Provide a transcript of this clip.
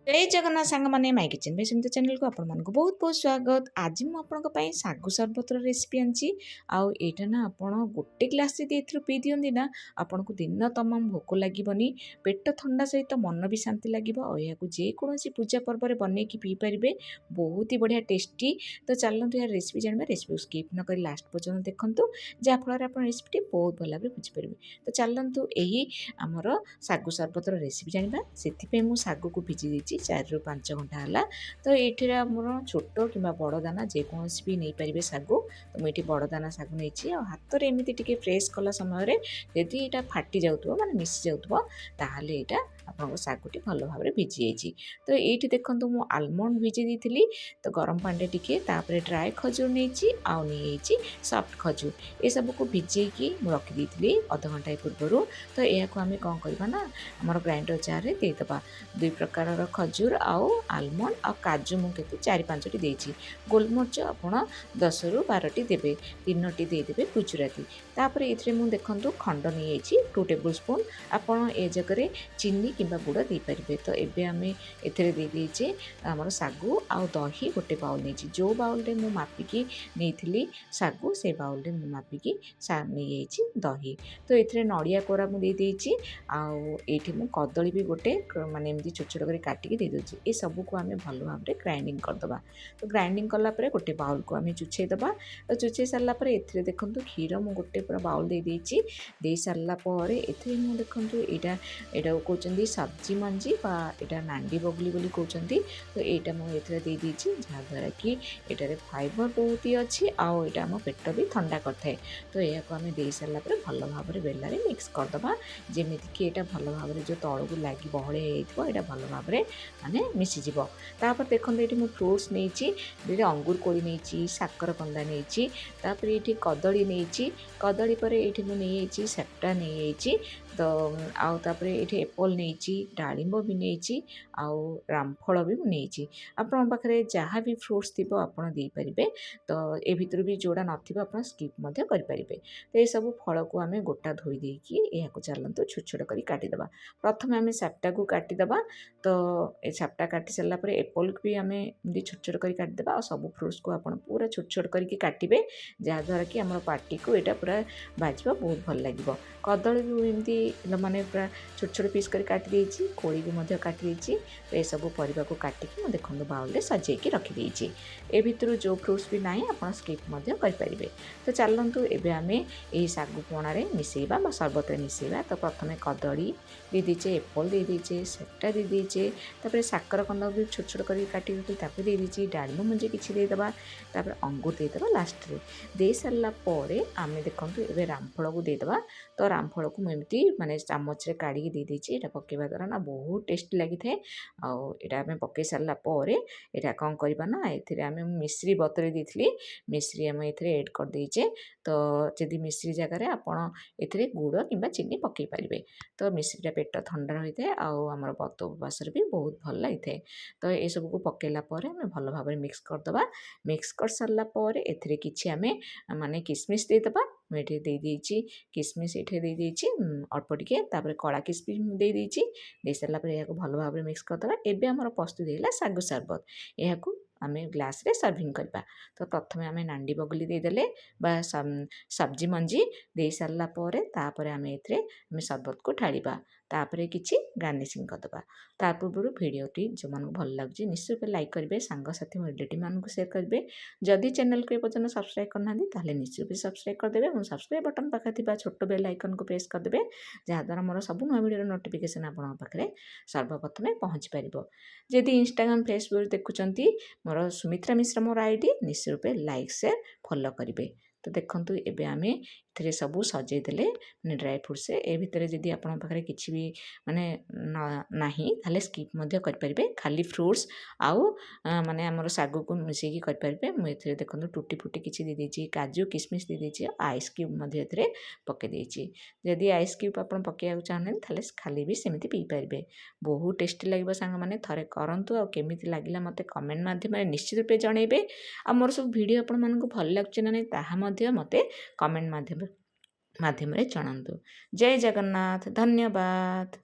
जय जगन्नाथ सांग माने माई किचन में सेमती चैनल को आपण मानक बहुत बहुत स्वागत। आज मु आपनको पई सागु सरबतर रेसिपी आंची आउ एटा ना आपण गोटे ग्लास से एथरो पी दियंदी ना आपण को दिन तमाम भोक लागीबनी पेट ठंडा सहित मन भी शांति लागिबो और या जे कोनोसी पूजा पर्व रे बनै की पी परिबे बहुत ही बढ़िया टेस्टी। तो चलंतु यार रेसिपी जानबे रेसिपी को स्किप न करी लास्ट पर्यंत देखंतु जा फल आपण रेसिपी बहुत भल भाबे बुझी परिबे। तो चलंतु एही हमर सागु सरबतर रेसिपी जानबा सेति पे मु सागु को भिजी देछि 4 ରୁ 5 घंटा है। तो ये आमर छोट कि बड़ दाना जेकोसी भी नहीं पारे सागु। तो मुझे बड़ दाना सागु नहीं हाथ में एमती टे फ्रेश कला समय यदि यहाँ फाटी जाऊ माने मिसी जाऊ ताहले यहाँ आप सागुटी भल भाव में भिजी जाइए। तो ये देखो मु आलमंड भिजी दी तो गरम पानी टिके ड्राए खजूर नहीं आउ नहीं सफ्ट खजूर ये सब को भिजेकी रखी अध घंटा पूर्वर। तो यह आम कौन करवा ना आम ग्राइंडर जार में देदेबा 2 प्रकार खजूर आउ आलमंड आ काजू मुझे 4-5टी देती गोलमरिच आप 10 ରୁ 12टी देवे 3टी देदेवे गुजराती। तापर ये देखूँ खंड नहीं 2 टेबल स्पून आपड़ ए जगह चीनी कि गुड़ दे पारे। तो ये आम एदे आमर सागु आ दही गोटे बाउल नहीं जो बाउल में मुझे मापिकी नहीं सागु से बाउल में मुझे मापिकी नहीं दही। तो ये नड़िया कोरा मुझे आठी मु कदली भी गोटे माने एमती छोट छोट कर काटिकी दे दूँ। ये सब को आम भल भाव में ग्राइंडिंग करदे। तो ग्राइंडिंग कलापर गोटे बाउल को आम चुछेदबा। तो चुछे सारापर ए देखूँ क्षीर मु गोटे पूरा बाउल दे सारापर ए देखूँ यहाँ कहते सब्जी मंजी यहाँ नांडी बगली बोली कहते। तो यहाँ मुझे देदी जहाद्वारा कि यहाँ फाइबर बहुत ही अच्छी आउ यहाँ आम पेट भी ठंडा करता है। तो यह आम दे सारापर भल भाव में बेलार मिक्स करदे जमीक कि यहाँ भल भाव में जो तल को लगी बहलिया यहाँ भल भाव में माने मिसीज। तापर देखो ये मुझे फ्रुट्स नहीं अंगूर कोली नहीं साकर कंदा नहीं ये कदली नहीं कदली पर ये मुझे सेप्टा नहीं तो आउे ये एप्पल नहीं डालिंब भी नहीं आउ रामफल भी नहीं आपण पाखे जहाँ भी फ्रुट्स थी आपड़े। तो ये भितर भी जोड़ा ना स्किप करें। तो ये सब फल को आम गोटा धोई देकी यहाँ चलतु छोट छोट कर काटिदेबा। प्रथम आम साप्टा को काटिदेबा। तो ये साप्टा काटी सारापर एप्पल भी आम छोट छोट कर काटिदेबा और सब फ्रुट्स को आप पूरा छोट छोट करके काटिबे जहाद्वारा कि आम पार्टी को यहाँ पूरा बाजवा बहुत भल लगे। कदली भी एमती माने पूरा छोट छोट पीस कर काटी देछि कोड़ी भी काटी देछि। तो ये सब परिवा को काटिकी मैं देखो बाउल में सजेकी रखिदे। ए भितर जो फ्रुट्स भी ना आप स्किप करें। तो चलतु एबे आम यही सागु पणारे मिसेबा सरबत मिसेबा। तो प्रथम कदली दे दीचे एप्पल दे दीचे सेप्टा दे दीचे तापर साकर कंदा भी छोट छोट कर काटी दे दीची डालिम मुझे किसी देदेबा तापर अंगूर देदेबा लास्ट रे दे सारा आम देखूँ ये रामफल को देदेबा। तो रामफल को मुझे माने चामच रे काढ़ी दे दीची यहाँ पकेवा द्वारा ना बहुत टेस्ट लगी था। आटा आम पकई सारापर यहाँ कौन करवा ना ये आम मिश्री बतरी दी मिश्री आम ये एड कर देचे। तो जदि मिश्री जगह आपड़ ए गुड़ कि चीनी पकई पारे। तो मिश्रीटा पेट ठंडा रही है आमर बत उपवास भी बहुत भल लगी था। तो ये सब को पकेला आम भल भाव में मिक्स करदे। मिक्स कर सारापर ए आम माने किसमिश देदेबा। मुझे देदेछि किसमिश ये देदेछि अल्प टिके तापर कला किसमिश देदेछि दे सारापर यहाँ भल भाव में मिक्स करदे। एबे आमर प्रस्तुत है सागु सरबत। यहाँ आम ग्लास रे सर्विंग करवा। तो प्रथम आम नांडी बगली देदेले बा सब्जी मंजी दे सारापर तापर आम ए सरबत को ढालिबा तापर किछि गार्निशिंग करदे। ता पूर्व भिडियोटी जो मन भल लगे निश्चय लाइक करेंगे सांगसाथी रिलेटिव मान को शेयर करेंगे। जदि चैनल को एपर्तन सब्सक्राइब करना ताहले निश्चय सब्सक्राइब करदे और सब्सक्राइब बटन पाखे थी छोट बेल आइकन को प्रेस करदे जहाद्वारा मोर सब नुआ भिडियो नोटिफिकेशन आपन पाखे सर्वप्रथमे पहुँची पार। जदि इंस्टाग्राम फेसबुक देखुंत मोर सुमित्रा मिश्रा मोर आईडी निश्चय रूपे लाइक शेयर फॉलो करेंगे। तो देखूँ एबे आम ए सबू सजेदेले माने ड्राई फ्रुट्स ए भितर जदि आप किसी भी माने नहीं ताले स्किप करें। खाली फ्रुट्स आउ माने आमर सागु को मिसेकी करें। मुझे देखो टूटी फुटी किसी दे देछि काजू किसमिश दे देछि आइस क्यूब पके देछि। जदि आइस क्यूब आप पकेया चाहते ताले खाली भी सेमती पी पारे। बहुत टेस्टी लगे सांग मैंने थे करंतु आ केमिति लागला मते कमेंट माध्यम निश्चित रूपे जनइबे। आ मोर सब वीडियो आपण मानक भल लागछि ना नहीं ताहा मध्य मते कमेंट माध्यम जणातु। जय जगन्नाथ धन्यवाद।